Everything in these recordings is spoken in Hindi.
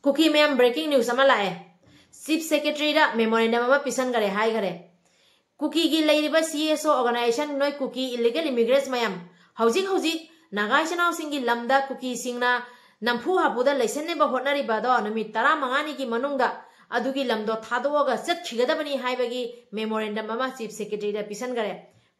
कुकी मैम ब्रेकिंग न्यूज लाए चीफ सेक्रेटरी मेमोरेंडम पीसन करे हाई करे कुकी की लेरिबा CSO ऑर्गेनाइजेशन नोय कुकी इलीगल इमिग्रेट्स मैम हौजिक हौजिक नागा चनाव सिंगी लमदा कुकी सिंगना नंफु हापुदा लेसनेबा होटनरिबादो नमित 15 की मनुंगदा अदुगी लमदो थादोगा चटखिगदबनी हाइबगी मेमोरेंडम अमा चीफ सेक्रेटरी दा पिसन करे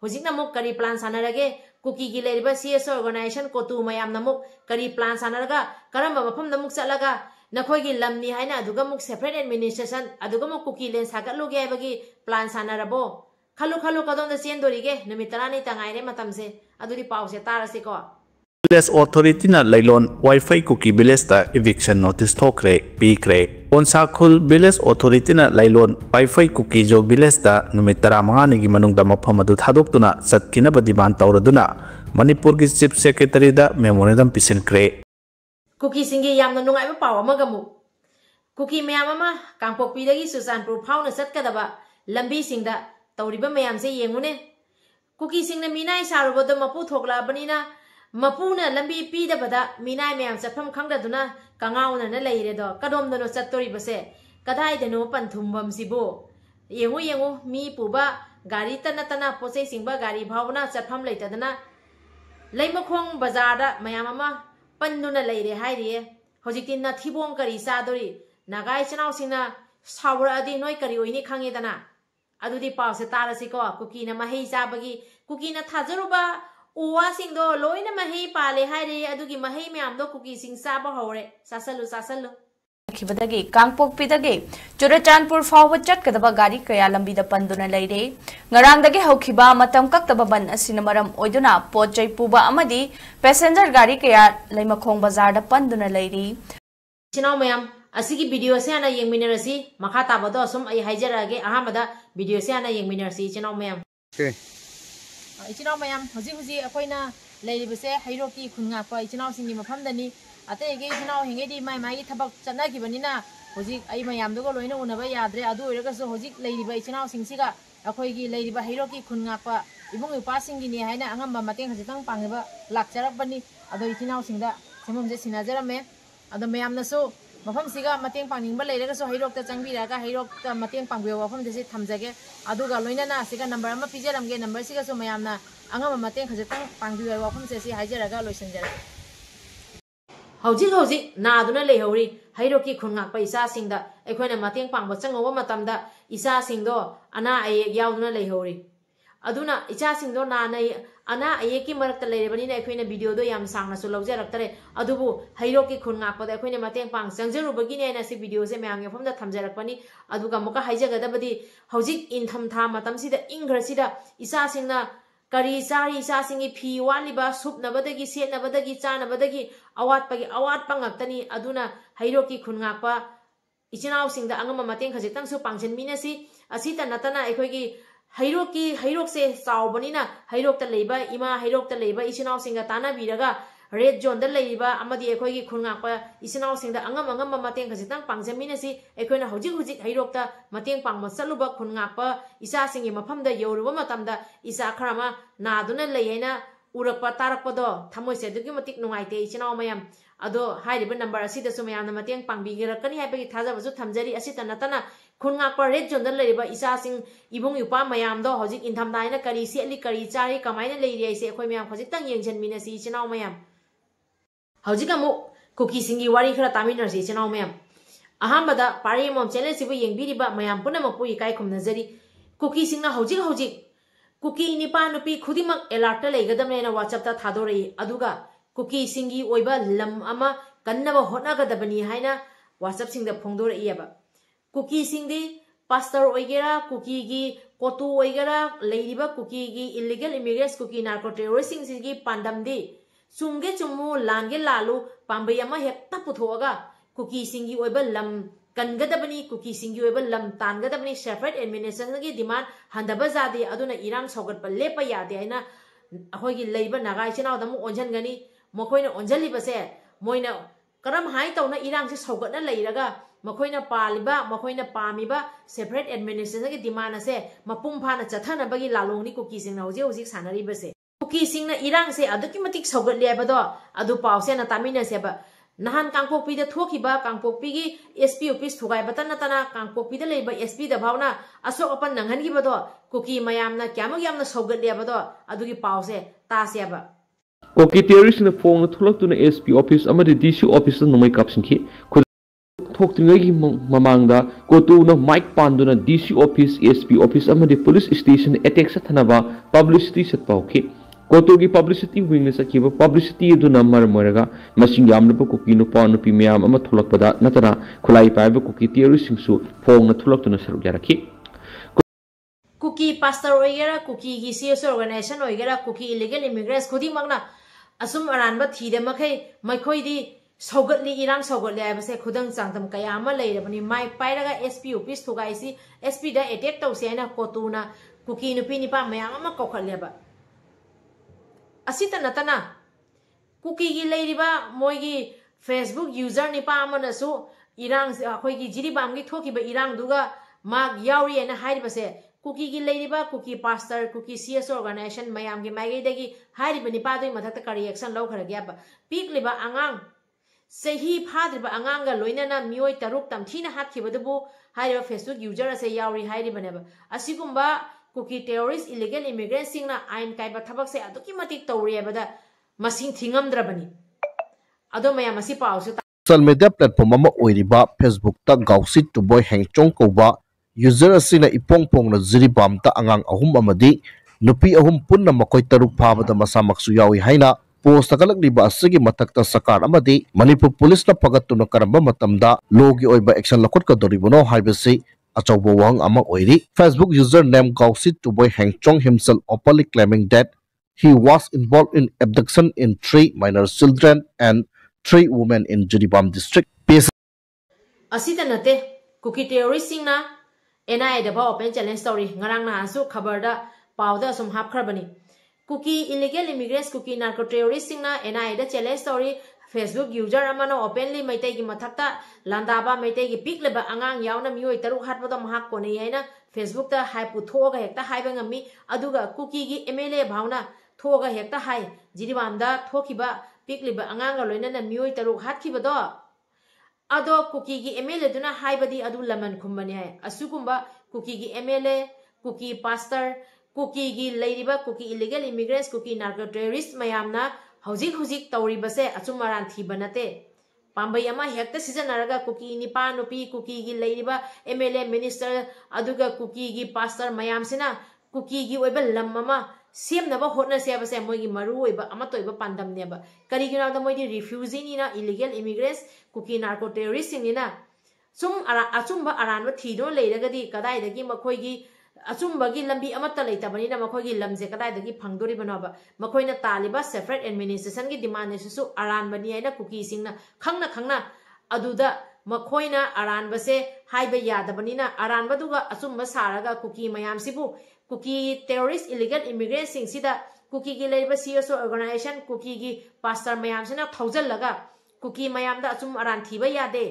हौजिक नमुक करी प्लान सानरगे कुकी की लेरिबा CSO ऑर्गेनाइजेशन कोतु मैम नमुक करी प्लान सानरगा करम मफम नमुक चलगा नखोगी लमनी हाइना अदुगा मुक सेपरेट एडमिनिस्ट्रेशन अदुगा मुक कुकी लेन सागतलुगे हाइबगी प्लान सानरबो खलु खलु कदोंदा चेंदोरिगे नुमित 9 तंगाइरे मतमसे अदुदी पाउसे तारसिको विलेज ऑथोरिटी ना लैलोन वाईफाई कुकी विलेज ता इविक्शन नोटिस थोकरे पीक्रे ओनसाखुल विलेज ऑथोरिटी ना लैलोन वाईफाई कुकी जो विलेज ता नुमित 15 की मनुंगदा मफम अदु थादोक्तुना सत्किनबा डिमांड तौरदुना मणिपुर की चीफ सेक्रेटरी दा मेमोरेंडम पिसिनक्रे कुकी सिंगी यामना नुंगाइबा पाव अमगमु कुकी मैम अमा कांगपोकपीदगी सुचानपुर फाउना चटकदबा लंबी सिंगदा तौरिबा मैम से येंगुने कुकी सिंगना मीनाई सारुबदो मपु थोकलाबनिना मपुना लंबी पीदबदा मीनाई मैम चफम खंगदुना कंगाउना न लेरेदो कदोमदनो चत्तोरिबसे कदाइदनो पंथुमबम सिबो येंगु येंगु मी पुबा गाड़ी तनतना पोसे सिंगबा गाड़ी भावना चफम लेतदना लेमखोंग बाजारदा मैम अमा पन्नुना लेरे हाइरिए होजिकि नथिबोंग करी सादोरी नागाई चनाव सिंगना सावरादी नोय करी ओइनी खंगेदना अदुदी पावसे तारसिको कुकीना महेई चाबगी कुकीना थाजरुबा उवा सिंगदो लोइना महेई पाले हाइरे अदुगी महेई म्यामदो कुकी सिंग चाबा हौरे सासलु खिबदगी कांगपोकपीदगी चुरचानपुर फाव चटकदबा गाड़ी कया लंबीदा पंदुना लेरे ngaraangdagi haukiba matam kaktaba ban asina maram oiduna potjai puba amadi passenger गाड़ी कया leimakhong bazar da panduna leiri chinaw mayam asigi video se ana yengminarasi makha tabado asum ai haijarage ahamada video se ana yengminarasi chinaw mayam chinaw mayam hoji akoina leiribase hairoki khunga pa chinaw singi mafamdani अतगे चुनाव हेंगेदी माई माई थबक चनागिबनिना होजिक आई मयामदगो लोइना उनबा याद्रे अदु ओइरगसो होजिक लेरिबा चुनाव सिंगसिगा अखोइगी लेरिबा हिरोकी खुनगापा इबुंग उपासिंगिनी हाइना अंगम मतेंग हजितंग पांगबा लाक्चरबनी अदो चुनाव सिंगदा सेममजे सिनाजरमे अदो मयामनसो मफम सिगा मतेंग पांगिंगबा लेरगसो हिरोकता चंगबिरागा हिरोकता मतेंग पांगबे वफम देसे थमजगे अदुगा लोइना सिगा नंबर अमा पिजरमगे नंबर सिगासो मयामना अंगम मतेंग हजितंग पांगबिबा वफम सेसी हाइजरगा लोइसनजरा हौजिक नादुना लेहौरी हैरोकी खुनगाकपा इसासिंगदा अखोइना मतेंग पांगबा चंगोबा मतमदा इसासिंगदो अना अयेक याउदुना लेहौरी अदुना इचासिंगदो नानै अना अयेकी मरक्ता लेरेबनिना अखोइना वीडियोदो याम सांगनासु लौजरक्तरे अदुबु हैरोकी खुनगाकपदा अखोइना मतेंग पांग चंगजरुबगिने आइना सि वीडियो से म्याम यफमदा थमजरक्पनी अदुगा मुका हाइजगदबदी हौजिक इनथम मतमसिदा इंग्रसिदा इसासिंगना करी चारी इसासिंगी फी वालिबा सुपनबदगी सेटनबदगी चानबदगी अवाटपगी अवाटपा ngaktani aduna हैरोकी खुनगाकपा इचिनावसिंगदा अंगम मतेंग खजितंगसु पांगजनमिनसी असिता नतना अखोइगी हैरोकसे चावबनिना हैरोकता लेबा इमा हैरोकता लेबा इचिनावसिंगा तानाबिरगा रेड जोन दा लेबा अमदी अखोइगी खुनगाकपा इचिनावसिंगदा अंगम मतेंग खजितंग पांगजनमिनसी अखोइना हौजिक हैरोकता मतेंग पांगमा चलुबा खुनगाकपा इसासिंगी मफमदा यौरुबा मतमदा इसा खरामा नादुना लेयैना उरकपा तारकपदो थमोइसे दुगी मतिक नुंगाइते इचिनाव मयम अदो हाइरिबा नंबर असिदसु मयामना मतेंग पांगबिगिरकनी हाइबगी थाजाबसु थमजरी असिता नतना खुनगाकपा रेड जोन दा लेरिबा इसासिंग इबुंग युपा मयामदो हौजिक इनथमदाइना करी सेली करी चारी कमाइना लेरि आइसे अखोइ मयाम खजितंग येंजनमिनसी इचिनाव मयाम हौजिक अमु कुकी सिंगी वारी खरा तामिनरसी इचिनाव मयाम अहामदा पारिमोम चैनल सिबु येंबिरिबा मयाम पुनमपु इकाइ खुमनजरी कुकी सिंगना हौजिक कुकी निपा नुपी खुदिमक एलार्ट लेगदमनेना WhatsApp ता थादोरई अदुगा कुकी सिंगी ओइबा लम अमा कन्नबा होनागदबनी हाइना WhatsApp सिंगदा फोंदोरईयबा कुकी सिंगदी पास्टर ओइगेरा कुकी गी कोतु ओइगेरा लेरिबा कुकी गी illegal immigrants Kuki narco terrorist सिंगी पांडमदी चुमगे चुमु लांगे लालू पांबई अमा हेक्ता पुथोगा कुकी सिंगी ओइबा लम कनगदबनी कुकी सिंगी ओइबा लम तानगदबनी सेपरेट एडमिनिस्ट्रेशन की डिमांड हंदबा जादे अदुना इरांग सौगटपा लेपा यादे आइना अखोइगी लेइबा नागा इचिनावदमु ओंजनगनी मखोइना ओंजलिबसे मोइना करम हाइ तौना इरांग से सौगटना लेइरगा मखोइना पालिबा मखोइना पामिबा सेपरेट एडमिनिस्ट्रेशन की डिमांड से मपुम फाना चथनबगी लालोंगनी कुकी सिंगना होजिक सानरिबसे कुकी सिंगना इरांग से अदुकी मतिक सौगट लेबदो अदु पावसे ना तामिनसेबा नहान कांगपोकपी दा थोखिबा कांगपोकपी की एसपी ऑफिस थुगाई बतन नतना कांगपोकपी दा लेबा एसपी दा भावना असोक अपन नंगहन की बदो कुकी मयामना क्यामो यामना सौगदले बदो अदुगी पावसे तासेबा कुकी टेररिस्ट ने फोन थुलक्तुना एसपी ऑफिस अमदि डीसी ऑफिस नुमै कापसिंखि थोक्तिंगै ममांगदा कोतुना माइक पांदुना डीसी ऑफिस एसपी ऑफिस अमदि पुलिस स्टेशन अटैक सथनबा पब्लिसिटी सत्पाउखि कोतुगी पब्लिसिटी विंग सकिबा पब्लिसिटी दुना मरमरगा मसिंग यामनबा कुकी नुपा नुपी मयाम अमा थुलक्पदा नतना खुलाई पाइबा कुकी टेररिस्ट सिंगसु फोन थुलक्तुना सरुक यारखि कुकी पास्टर ओइगेरा कुकी की सीएस ऑर्गेनाइजेशन ओइगेरा कुकी इलीगल इमिग्रेंट्स खुदी मगना असुम अरानबा थीदे मखै मैखोइदी सौगतली इरांग सौगतले आबसे खुदंग चांगदम कया अमा लेरबनी माइ पाइरगा एसपी ऑफिस थुगाइसी एसपी दा अटैक तौसे आइना कोतुना कुकी नुपी निपा मयाम अमा कौखलेबा असिता नतना कुकी की लेरिबा मोइगी फेसबुक यूजर निपा अमनसु इरांग अखोइगी जिरिबाम की थोकिबा इरांग दुगा माग याउरी एना हाइरिबसे कुकी की लेरिबा Kuki pastor Kuki CS organization मयाम की माइगेदगी हाइरिबा निपादोइ मथक्ता करी एक्शन लौखरगयाबा पीकलिबा आंगांग सही फाद्रिबा आंगांगा लोइनना मियोय तरुक तमथीना हातखिबदबु हाइरिबा फेसबुक यूजर असे याउरी हाइरिबनेबा असिगुम्बा कुकी टेररिस्ट इलीगल इमिग्रेंट सिंगना आइन काइबा थबक से अदुकी मतिक तौरियबदा मसिंग थिंगमद्रबनी अदो मया मसि पाउसु सोशल मीडिया प्लेटफॉर्म अमा ओइरिबा फेसबुक ता गाउसी टुबॉय हेंगचोंग कोबा यूजर असिना इपोंग पोंगना जिरिबाम ता आंगांग अहुम अमदी नुपी अहुम पुन्ना मकोय तरुक फाबदा मसा मक्सु यावी हाइना पोस्ट तकलकलिबा असगी मथक्ता सरकार अमदी मणिपुर पुलिस ना पगतुना करंबा मतमदा लोगी ओइबा एक्शन लखोटकदोरिबनो हाइबसि अचौबा वांग अमा ओइरी फेसबुक यूजर नेम गाउसी टुबॉय हेंगचोंग himself openly claiming that he was involved in abduction in 3 minor children and 3 women in Jiribam district. असिता नते कुकी टेररिस्ट सिंगना एनआई दबा open challenge story ngarang na asu khabar da pawda sum hap kharbani Kuki illegal immigrants Kuki narco terrorist सिंगना एनआई दा चैलेंज स्टोरी फेसबुक यूजर अमनो ओपनली मैतै की मथक्ता लांदाबा मैतै की पिकलेबा आंगांग यावना मियोय तरुक हाटबदा महक कोने याइना फेसबुक ता हाइ पुथोगा हेक्ता हाइबा ngami aduga कुकी की एमएलए भावना थोगा हेक्ता हाइ जिरिबामदा थोखिबा पिकलेबा आंगांगा लोइनना मियोय तरुक हाटखिबदो अदो कुकी की एमएलए दुना हाइबदी अदु लमन खुम्बने है असुकुंबा कुकी की एमएलए कुकी पास्टर कुकी की लेरिबा Kuki illegal immigrants Kuki narco terrorist मयामना हौजिक हौजिक तौरिबसे अचुमरान थीबा नते पांबई अमा हेक्ता सिजनरगा कुकी निपा नुपी कुकी की लेरिबा एमएलए मिनिस्टर अदुगा कुकी की पास्टर मयामसिना कुकी की ओइबा लम अमा सेमनबा होटनसेबसे मोइगी मरु ओइबा अमा तोइबा पांदमनेबा करिगिनादा मोइदी रिफ्यूजी निना illegal immigrants Kuki narco terrorist निना सुम अचुम्बा अरानबा थीदो लेरगदी कदाइदगी मखोइगी अचुम्बगी लंबी अमत्ता लेतबनिना मखोइगी लमजे कदाइदगी फंगदोरिबनोबा मखोइना तालिबा सेपरेट एडमिनिस्ट्रेशन की डिमांड नेसु अरानबनी आइना कुकी सिंगना खंगना अदुदा मखोइना अरानबसे हाइबा यादबनिना अरानबदुगा अचुम्बा सारगा कुकी मयामसिबु कुकी टेररिस्ट इलीगल इमिग्रेंट सिंगसिदा कुकी की लेबा सीएसओ ऑर्गेनाइजेशन कुकी की पास्टर मयामसिना थौजलगा कुकी मयामदा अचुम अरान थीबा यादे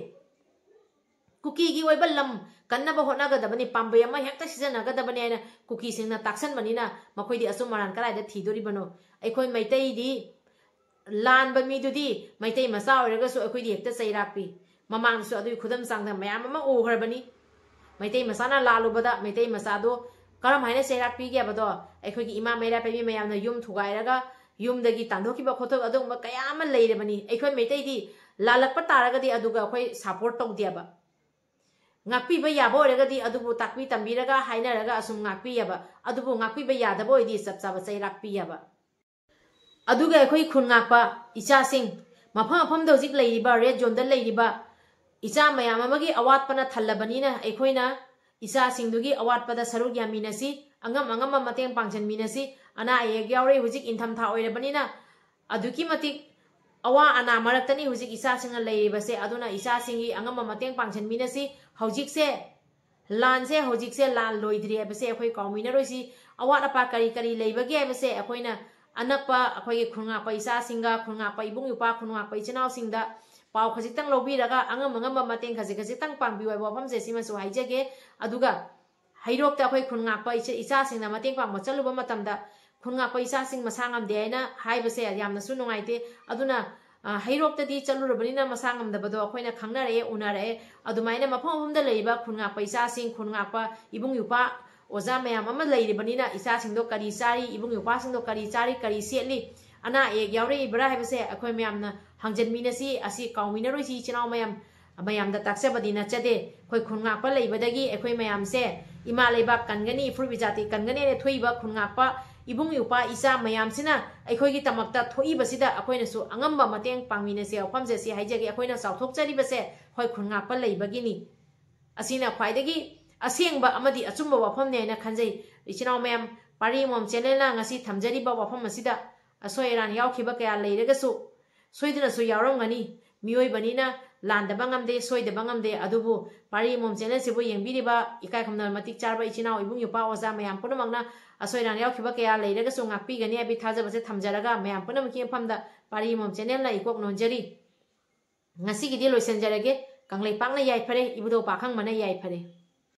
कुकी की ओइबा लम कन्नबा होनागदबनी पांबे अमा हेक्ता सिजनगदबनी आइना कुकी सिंगना ताक्सनबनिना मखोइदी अचुम अरान कराइदा थीदोरिबनो अखोइ मैतैदी लानबा मीदुदी मैतै मसा ओइरगसु अखोइदी हेक्ता चैरापी ममांगसु अदुइ खुदम चांगदा मयाम अमा ओहरबनी मैतै मसाना लालुबदा मैतै मसादो करम हाइना चैरापी गेबदो अखोइगी इमा मैरा पैबी मयामना युम थुगाइरगा युमदगी तांदोकिबा खोथोक अदुंबा कयाम लेरबनी अखोइ मैतैदी लालकपा तारगदी अदुगा अखोइ सपोर्ट तौदियाबा ngakpiba yabo regadi adubu takpi tambiraga hainaraga asum ngakpiyaba adubu ngakpiba yadabo idi sapsaba chairakpiyaba aduga ekhoi khun ngakpa icha sing mafam afam da hojik leiriba red zone da leiriba icha mayam amagi awatpana thallabanina ekhoina icha singdugi awatpada saruk yaminasi angam mateng pangchan minasi ana ayek yaure hojik intham tha oirabanina aduki matik awa ana maraktani hojik icha singa leiribase aduna icha singi angam mateng pangchan minasi हौजिक से लान लोइद्री है अखोई कौमिनरोइसी अवाट अपा करी करी लेबगे है अखोइना अनक्पा अखोई खुंगापा इसासिंगा खुंगापा इबुंग युपा खुंगापा इचनावसिंगदा पाव खजितंग लौबीरगा अंगम मतेंग खजितंग पांगबिवै वफमसे सिमसु हाइजगे अदुगा हैरोक्ता अखोई खुंगापा इसासिंगना मतेंग पांग चलुबा मतमदा खुंगापा इसासिंग मसांगम देना हाइबसे यामनसु नुंगाइते अदुना ꯍꯩꯔꯣꯛꯇꯗꯤ ꯆꯠꯂꯨꯔꯕꯅꯤꯅ ꯃꯁꯥ ꯉꯝꯗꯕꯗꯣ ꯑꯩꯈꯣꯏꯅ ꯈꯪꯅꯔꯛꯑꯦ ꯎꯅꯔꯛꯑꯦ ꯑꯗꯨꯃꯥꯏꯅ ꯃꯐꯝ ꯃꯐꯝꯗ ꯂꯩꯔꯤꯕ ꯈꯨꯟ ꯉꯥꯛꯄ ꯏꯆꯥꯁꯤꯡ ꯈꯨꯟ ꯉꯥꯛꯄ ꯏꯕꯨꯡ ꯏꯄ꯭ꯋꯥ ꯑꯣꯖꯥ ꯃꯌꯥꯝ ꯑꯃ ꯂꯩꯔꯤꯕꯅꯤꯅ ꯏꯆꯥꯁꯤꯡꯗꯣ ꯀꯔꯤ ꯆꯥꯔꯤ ꯏꯕꯨꯡ ꯏꯄ꯭ꯋꯥꯁꯤꯡꯗꯣ ꯀꯔꯤ ꯆꯥꯔꯤ ꯀꯔꯤ ꯁꯦꯠꯂꯤ ꯑꯅꯥ ꯑꯌꯦꯛ ꯌꯥꯎꯔꯛꯏꯕ꯭ꯔꯥ ꯍꯥꯏꯕꯁꯦ ꯑꯩꯈꯣꯏ ꯃꯌꯥꯝꯅ ꯍꯪꯖꯟꯃꯤꯟꯅꯁꯤ ꯑꯁꯤ ꯀꯥꯎꯃꯤꯟꯅꯔꯣꯏꯁꯤ ꯏꯆꯤꯜ ꯏꯅꯥꯎ ꯃꯌꯥꯝꯗ ꯇꯥꯛꯆꯕꯗꯤ ꯅꯠꯆꯗꯦ ꯑꯩꯈꯣꯏ ꯈꯨꯟ ꯉꯥꯛꯄ ꯂꯩꯕꯗꯒꯤ ꯑꯩꯈꯣꯏ ꯃꯌꯥꯝꯁꯦ ꯏꯃꯥ ꯂꯩꯕꯥꯛ ꯀꯟꯒꯅꯤ ꯏꯐꯨꯔꯨꯞ ꯏꯖꯥꯇꯤ ꯀꯟꯒꯅꯤꯅ ꯊꯣꯛꯏꯕ ꯈꯨꯟ ꯉꯥꯛꯄ ꯏꯕꯨꯡ ꯏꯄ꯭ꯋꯥ ꯏꯆꯥ ꯃꯌꯥꯝꯁꯤꯅ ꯑꯩꯈꯣꯏꯒꯤꯗꯃꯛꯇ ꯊꯣꯛꯏꯕꯁꯤꯗ ꯑꯩꯈꯣꯏꯅꯁꯨ ꯑꯉꯝꯕ ꯃꯇꯦꯡ ꯄꯥꯡꯃꯤꯟꯅꯁꯤ ꯋꯥꯐꯝꯁꯦ ꯁꯤ ꯍꯥꯏꯖꯒꯦ ꯑꯩꯈꯣꯏꯅ ꯆꯥꯎꯊꯣꯛꯆꯔꯤꯕꯁꯦ ꯑꯩꯈꯣꯏ ꯈꯨꯟ ꯉꯥꯛꯄ ꯂꯩꯕꯒꯤꯅꯤ ꯑꯁꯤꯅ ꯈ꯭ꯋꯥꯏꯗꯒꯤ ꯑꯁꯦꯡꯕ ꯑꯃꯗꯤ ꯑꯆꯨꯝꯕ ꯋꯥꯐꯝꯅꯤ ꯍꯥꯏꯅ ꯈꯟꯖꯩ ꯏꯆꯤꯜ ꯏꯅꯥꯎ ꯃꯌꯥꯝ ꯄꯥꯔꯤꯃꯣꯝ ꯆꯦꯅꯦꯜꯅ ꯉꯁꯤ ꯊꯝꯖꯔꯤꯕ ꯋꯥꯐꯝ ꯑꯁꯤꯗ ꯑꯁꯣꯏ ꯑꯔꯥꯟ ꯌꯥꯎꯈꯤꯕ ꯀꯌా ꯂꯩꯔꯒꯁꯨ ꯁꯣꯏꯗꯅꯁꯨ ꯌꯥꯎꯔꯝꯒꯅꯤ ꯃꯤꯑꯣꯏꯕꯅꯤꯅ ꯂꯥꯟꯗꯕ ꯉꯝꯗꯦ ꯁꯣꯏꯗꯕ ꯉꯝꯗꯦ ꯑꯗꯨꯕꯨ ꯄꯥꯔꯤꯃꯣꯝ ꯆꯦꯅꯦꯜꯁꯤꯕꯨ ꯌꯦꯡꯕꯤꯔꯤꯕ ꯏꯀꯥꯏ ꯈꯨꯝꯅꯕ ꯃꯇꯤꯛ ꯆꯥꯔꯕ ꯏꯆꯤꯜ ꯏꯅꯥꯎ ꯏꯕꯨꯡ ꯏꯄ꯭ꯋꯥ ꯑꯣꯖꯥ ꯃꯌꯥꯝ ꯄꯨꯝꯅꯃꯛꯅ ꯑꯁꯣꯏ ꯑꯔꯥꯟ ꯌꯥꯎꯈꯤꯕ ꯀꯌా ꯂꯩꯔꯒꯁꯨ ꯉꯥꯛꯄꯤꯒꯅꯤ ꯍꯥꯏꯕꯒꯤ ꯊꯥꯖꯕꯁꯦ ꯊꯝꯖꯔꯒ ꯃꯌꯥꯝ ꯄꯨꯝꯅꯃꯛꯀꯤ ꯃꯐꯝꯗ ꯄꯥꯔꯤꯃꯣꯝ ꯆꯦꯅꯦꯜꯅ ꯏꯀꯣꯛ ꯅꯣꯟꯖꯔꯤ ꯉꯁꯤꯒꯤꯗꯤ ꯂꯣꯏꯁꯤꯟꯖꯔꯒꯦ ꯀꯪꯂꯩꯄꯥꯛꯅ ꯌꯥꯏꯐꯔꯦ ꯏꯕꯨꯙꯧ ꯄꯥꯈꯪꯕꯅ ꯌꯥꯏꯐꯔꯦ